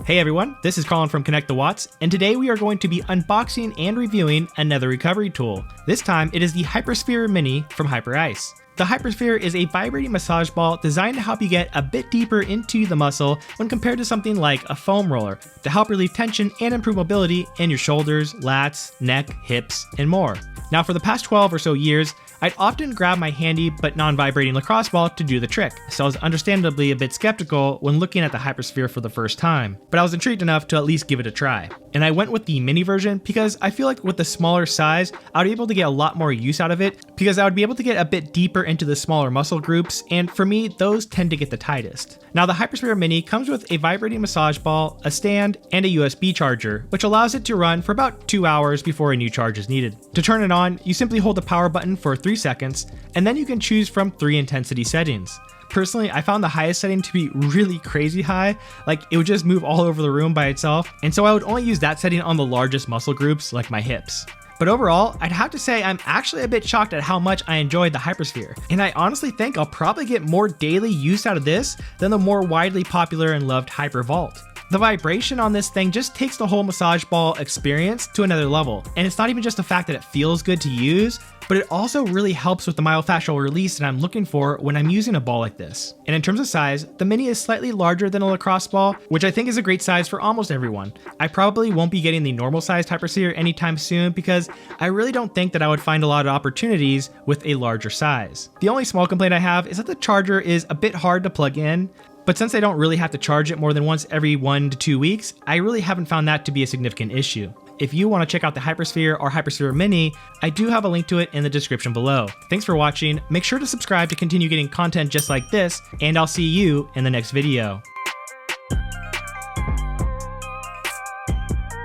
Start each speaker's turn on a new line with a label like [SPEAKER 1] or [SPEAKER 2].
[SPEAKER 1] Hey everyone, this is Colin from Connect the Watts, and today we are going to be unboxing and reviewing another recovery tool. This time it is the Hypersphere Mini from Hyperice. The Hypersphere is a vibrating massage ball designed to help you get a bit deeper into the muscle when compared to something like a foam roller, to help relieve tension and improve mobility in your shoulders, lats, neck, hips, and more. Now for the past 12 or so years, I'd often grab my handy but non-vibrating lacrosse ball to do the trick, so I was understandably a bit skeptical when looking at the Hypersphere for the first time, but I was intrigued enough to at least give it a try. And I went with the mini version because I feel like with the smaller size, I would be able to get a lot more use out of it because I would be able to get a bit deeper into the smaller muscle groups, and for me, those tend to get the tightest. Now the Hypersphere Mini comes with a vibrating massage ball, a stand, and a USB charger, which allows it to run for about 2 hours before a new charge is needed. To turn it on, you simply hold the power button for 3 seconds, and then you can choose from 3 intensity settings. Personally, I found the highest setting to be really crazy high, like it would just move all over the room by itself, and so I would only use that setting on the largest muscle groups like my hips. But overall, I'd have to say I'm actually a bit shocked at how much I enjoyed the Hypersphere, and I honestly think I'll probably get more daily use out of this than the more widely popular and loved Hypervolt. The vibration on this thing just takes the whole massage ball experience to another level, and it's not even just the fact that it feels good to use, but it also really helps with the myofascial release that I'm looking for when I'm using a ball like this. And in terms of size, the Mini is slightly larger than a lacrosse ball, which I think is a great size for almost everyone. I probably won't be getting the normal sized Hypersphere anytime soon because I really don't think that I would find a lot of opportunities with a larger size. The only small complaint I have is that the charger is a bit hard to plug in, but since I don't really have to charge it more than once every 1 to 2 weeks, I really haven't found that to be a significant issue. If you want to check out the Hypersphere or Hypersphere Mini, I do have a link to it in the description below. Thanks for watching, make sure to subscribe to continue getting content just like this, and I'll see you in the next video.